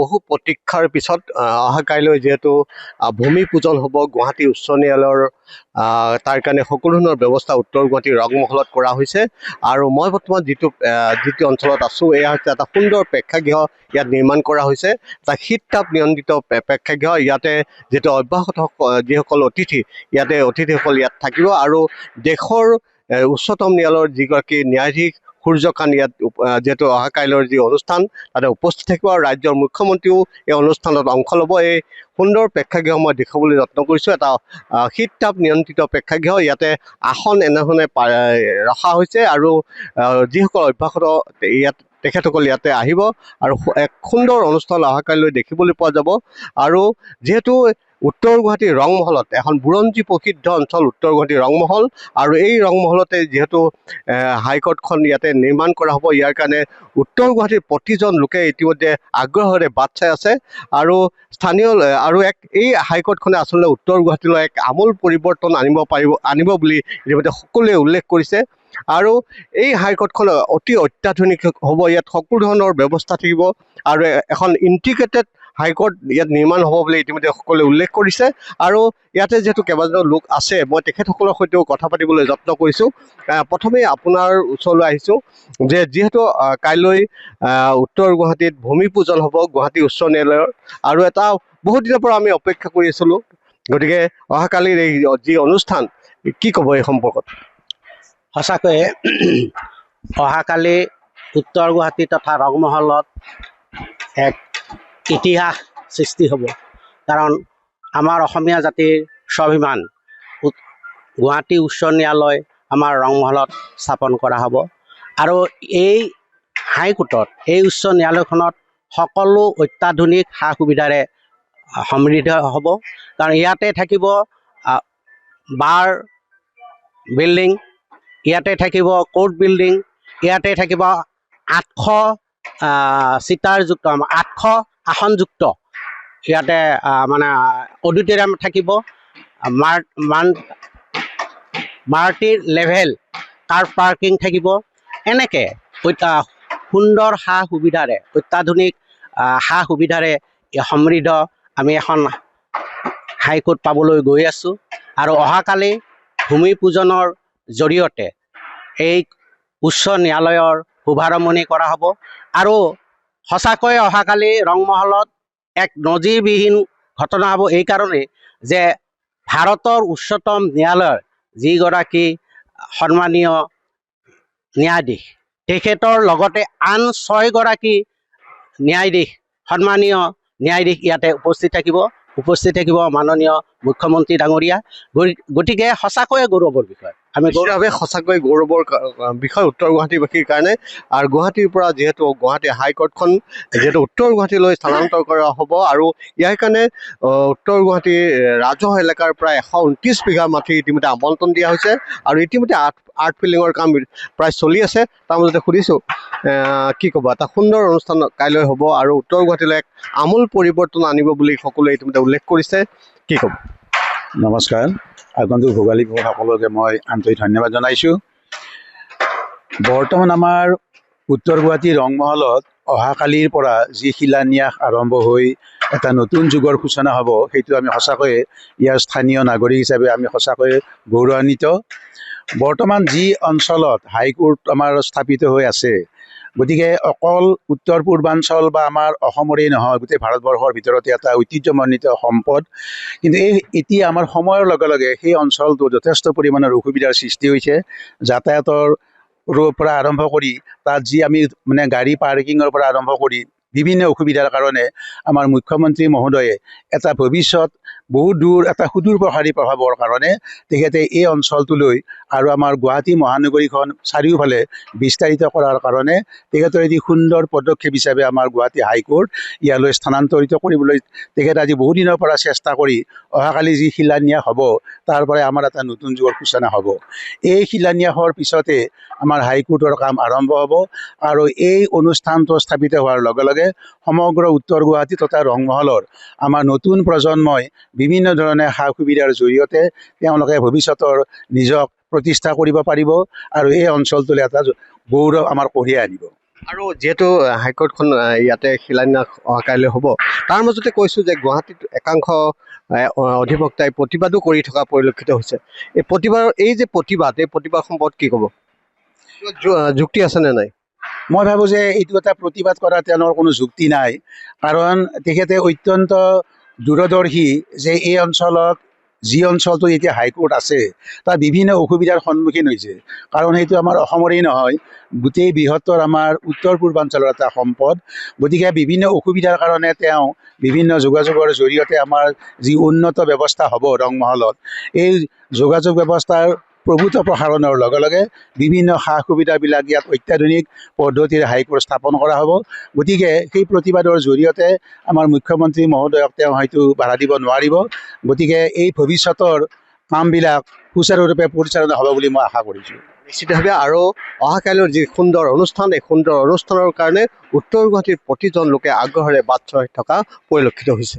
বহু প্ৰতীক্ষাৰ পিছত অহা কাইলৈ যিহেতু ভূমি পূজন হ'ব গুৱাহাটী উচ্চ ন্যায়ালয়ৰ তাৰ কাৰণে সকলো ধৰণৰ ব্যৱস্থা উত্তৰ গুৱাহাটীৰ ৰংমহলত কৰা হৈছে আৰু মই বৰ্তমান যিটো অঞ্চলত আছোঁ এয়া হৈছে এটা সুন্দৰ প্ৰেক্ষাগৃহ ইয়াত নিৰ্মাণ কৰা হৈছে এটা শীত তাপ নিয়ন্ত্ৰিত প্ৰেক্ষাগৃহ ইয়াতে যিটো অব্যাহত যিসকল অতিথিসকল ইয়াত থাকিব আৰু দেশৰ উচ্চতম ন্যায়ালয়ৰ যিগৰাকী ন্যায়াধীশ সূৰ্যকান্ত ইয়াত যিহেতু অহা কাইলৈৰ যি অনুষ্ঠান তাতে উপস্থিত থাকিব আৰু ৰাজ্যৰ মুখ্যমন্ত্ৰীও এই অনুষ্ঠানত অংশ ল'ব। এই সুন্দৰ প্ৰেক্ষাগৃহ মই দেখাবলৈ যত্ন কৰিছোঁ। এটা শীত তাপ নিয়ন্ত্ৰিত প্ৰেক্ষাগৃহ ইয়াতে আসন এনেধৰণে ৰখা হৈছে আৰু যিসকল অভ্যাসত ইয়াত তেখেতসকল ইয়াতে আহিব আৰু এক সুন্দৰ অনুষ্ঠান অহাকালিলৈ দেখিবলৈ পোৱা যাব। আৰু যিহেতু উত্তৰ গুৱাহাটীৰ ৰংমহলত এখন বুৰঞ্জী প্ৰসিদ্ধ অঞ্চল উত্তৰ গুৱাহাটীৰ ৰংমহল আৰু এই ৰংমহলতে যিহেতু হাইকোৰ্টখন ইয়াতে নিৰ্মাণ কৰা হ'ব ইয়াৰ কাৰণে উত্তৰ গুৱাহাটীৰ প্ৰতিজন লোকে ইতিমধ্যে আগ্ৰহেৰে বাট চাই আছে আৰু স্থানীয় আৰু এই হাইকোৰ্টখনে আচলতে উত্তৰ গুৱাহাটীলৈ এক আমূল পৰিৱৰ্তন আনিব বুলি ইতিমধ্যে সকলোৱে উল্লেখ কৰিছে আৰু এই হাইকোৰ্টখন অতি অত্যাধুনিক হ'ব। ইয়াত সকলো ধৰণৰ ব্যৱস্থা থাকিব আৰু এখন ইণ্টিগ্ৰেটেড হাইকোৰ্ট ইয়াত নিৰ্মাণ হ'ব বুলি ইতিমধ্যে সকলোৱে উল্লেখ কৰিছে আৰু ইয়াতে যিহেতু কেইবাজনো লোক আছে মই তেখেতসকলৰ সৈতেও কথা পাতিবলৈ যত্ন কৰিছোঁ। প্ৰথমে আপোনাৰ ওচৰলৈ আহিছোঁ যে যিহেতু কাইলৈ উত্তৰ গুৱাহাটীত ভূমি পূজন হ'ব গুৱাহাটী উচ্চ ন্যায়ালয়ৰ আৰু এটা বহুত দিনৰ পৰা আমি অপেক্ষা কৰি আছিলোঁ, গতিকে অহাকালিৰ এই যি অনুষ্ঠান কি ক'ব এই সম্পৰ্কত? সঁচাকৈয়ে অহাকালি উত্তৰ গুৱাহাটী তথা ৰংমহলত এক ইতিহাস সৃষ্টি হ'ব, কাৰণ আমাৰ অসমীয়া জাতিৰ স্বাভিমান গুৱাহাটী উচ্চ ন্যায়ালয় আমাৰ ৰংমহলত স্থাপন কৰা হ'ব আৰু এই হাইকোৰ্টত এই উচ্চ ন্যায়ালয়খনত সকলো অত্যাধুনিক সা সুবিধাৰে সমৃদ্ধ হ'ব। কাৰণ ইয়াতে থাকিব বাৰ বিল্ডিং, ইয়াতে থাকিব কোৰ্ট বিল্ডিং, ইয়াতে থাকিব 800 চিটাৰযুক্ত 800 আসনযুক্ত ইয়াতে মানে অডিটৰিয়াম থাকিব, মাল্টি লেভেল কাৰ পাৰ্কিং থাকিব। এনেকৈ সুন্দৰ সা সুবিধাৰে অত্যাধুনিক সা সুবিধাৰে সমৃদ্ধ আমি এখন হাইকোৰ্ট পাবলৈ গৈ আছোঁ আৰু অহাকালি ভূমি পূজনৰ জৰিয়তে এই উচ্চ ন্যায়ালয়ৰ শুভাৰম্ভণি কৰা হ'ব আৰু সঁচাকৈ অহাকালি ৰংমহলত এক নজিৰবিহীন ঘটনা হ'ব এই কাৰণেই যে ভাৰতৰ উচ্চতম ন্যায়ালয়ৰ যিগৰাকী সন্মানীয় ন্যায়াধীশ তেখেতৰ লগতে আন 6 গৰাকী সন্মানীয় ন্যায়াধীশ ইয়াতে উপস্থিত থাকিব মাননীয় মুখ্যমন্ত্ৰী ডাঙৰীয়া। গতিকে সঁচাকৈয়ে গৌৰৱৰ বিষয়, আমি সঁচাকৈ গৌৰৱৰ বিষয় উত্তৰ গুৱাহাটীবাসীৰ কাৰণে। আৰু গুৱাহাটীৰ পৰা যিহেতু গুৱাহাটী হাইকোৰ্টখন যিহেতু উত্তৰ গুৱাহাটীলৈ স্থানান্তৰ কৰা হ'ব আৰু ইয়াৰ কাৰণে উত্তৰ গুৱাহাটীৰ ৰাজহ এলেকাৰ প্ৰায় 129 বিঘা মাটি ইতিমধ্যে আবণ্টন দিয়া হৈছে আৰু ইতিমধ্যে আৰ্ট ফিলিঙৰ কাম প্ৰায় চলি আছে। তাৰ মাজতে সুধিছোঁ কি ক'ব, এটা সুন্দৰ অনুষ্ঠান কাইলৈ হ'ব আৰু উত্তৰ গুৱাহাটীলৈ এক আমূল পৰিৱৰ্তন আনিব বুলি সকলোৱে ইতিমধ্যে উল্লেখ কৰিছে, কি ক'ব? নমস্কাৰ, আগন্তুক ভোগালী সকলোকে মই আন্তৰিক ধন্যবাদ জনাইছোঁ। বৰ্তমান আমাৰ উত্তৰ গুৱাহাটীৰ ৰংমহলত অহাকালিৰ পৰা যি শিলান্যাস আৰম্ভ হৈ এটা নতুন যুগৰ সূচনা হ'ব, সেইটো আমি সঁচাকৈয়ে ইয়াৰ স্থানীয় নাগৰিক হিচাপে আমি সঁচাকৈয়ে গৌৰৱান্বিত। বৰ্তমান যি অঞ্চলত হাইকোৰ্ট আমাৰ স্থাপিত হৈ আছে, গতিকে অকল উত্তৰ পূৰ্বাঞ্চল বা আমাৰ অসমৰেই নহয়, গোটেই ভাৰতবৰ্ষৰ ভিতৰতে এটা ঐতিহ্যমণ্ডিত সম্পদ। কিন্তু এতিয়া আমাৰ সময়ৰ লগে লগে সেই অঞ্চলটো যথেষ্ট পৰিমাণৰ অসুবিধাৰ সৃষ্টি হৈছে। যাতায়াতৰ পৰা আৰম্ভ কৰি তাত যি আমি মানে গাড়ী পাৰ্কিঙৰ পৰা আৰম্ভ কৰি বিভিন্ন অসুবিধাৰ কাৰণে আমাৰ মুখ্যমন্ত্ৰী মহোদয়ে এটা ভৱিষ্যত বহুত দূৰ এটা সুদূৰ প্ৰসাৰী প্ৰভাৱৰ কাৰণে তেখেতে এই অঞ্চলটোলৈ আৰু আমাৰ গুৱাহাটী মহানগৰীখন চাৰিওফালে বিস্তাৰিত কৰাৰ কাৰণে তেখেতৰ এটি সুন্দৰ পদক্ষেপ হিচাপে আমাৰ গুৱাহাটী হাইকোৰ্ট ইয়ালৈ স্থানান্তৰিত কৰিবলৈ তেখেতে আজি বহুদিনৰ পৰা চেষ্টা কৰি অহাকালি যি শিলান্যাস হ'ব তাৰ পৰাই আমাৰ এটা নতুন যুগৰ সূচনা হ'ব। এই শিলান্যাসৰ পিছতে আমাৰ হাইকোৰ্টৰ কাম আৰম্ভ হ'ব আৰু এই অনুষ্ঠানটো স্থাপিত হোৱাৰ লগে লগে সমগ্ৰ উত্তৰ গুৱাহাটী তথা ৰংমহলৰ আমাৰ নতুন প্ৰজন্মই বিভিন্ন ধৰণে সা সুবিধাৰ জৰিয়তে তেওঁলোকে ভৱিষ্যতৰ নিজক প্ৰতিষ্ঠা কৰিব পাৰিব আৰু এই অঞ্চলটোলৈ এটা গৌৰৱ আমাৰ কঢ়িয়াই আনিব। আৰু যিহেতু হাইকোৰ্টখন ইয়াতে শিলান্যাস অহাকাইলৈ হ'ব, তাৰ মাজতে কৈছোঁ যে গুৱাহাটীত একাংশ অধিবক্তাই প্ৰতিবাদো কৰি থকা পৰিলক্ষিত হৈছে। এই প্ৰতিবাদ সম্পৰ্কত কি ক'ব? যুক্তি আছেনে নাই? মই ভাবোঁ যে এইটো এটা প্ৰতিবাদ কৰা তেওঁলোকৰ কোনো যুক্তি নাই, কাৰণ তেখেতে অত্যন্ত দূৰদৰ্শী যে এই অঞ্চলত যি অঞ্চলটো এতিয়া হাইকোৰ্ট আছে তাত বিভিন্ন অসুবিধাৰ সন্মুখীন হৈছে। কাৰণ সেইটো আমাৰ অসমৰেই নহয়, গোটেই বৃহত্তৰ আমাৰ উত্তৰ পূৰ্বাঞ্চলৰ এটা সম্পদ। গতিকে বিভিন্ন অসুবিধাৰ কাৰণে তেওঁ বিভিন্ন যোগাযোগৰ জৰিয়তে আমাৰ যি উন্নত ব্যৱস্থা হ'ব ৰংমহলত, এই যোগাযোগ ব্যৱস্থাৰ প্ৰভূত প্ৰসাৰণৰ লগে লগে বিভিন্ন সা সুবিধাবিলাক ইয়াত অত্যাধুনিক পদ্ধতিৰে হাইকোৰ্ট স্থাপন কৰা হ'ব। গতিকে সেই প্ৰতিবাদৰ জৰিয়তে আমাৰ মুখ্যমন্ত্ৰী মহোদয়ক তেওঁ হয়তো বাধা দিব নোৱাৰিব। গতিকে এই ভৱিষ্যতৰ কামবিলাক সুচাৰুৰূপে পৰিচালনা হ'ব বুলি মই আশা কৰিছোঁ। নিশ্চিতভাৱে। আৰু অহাকাইলৈ যি সুন্দৰ অনুষ্ঠান, এই সুন্দৰ অনুষ্ঠানৰ কাৰণে উত্তৰ গুৱাহাটীৰ প্ৰতিজন লোকে আগ্ৰহেৰে বাট চাই থকা পৰিলক্ষিত হৈছে।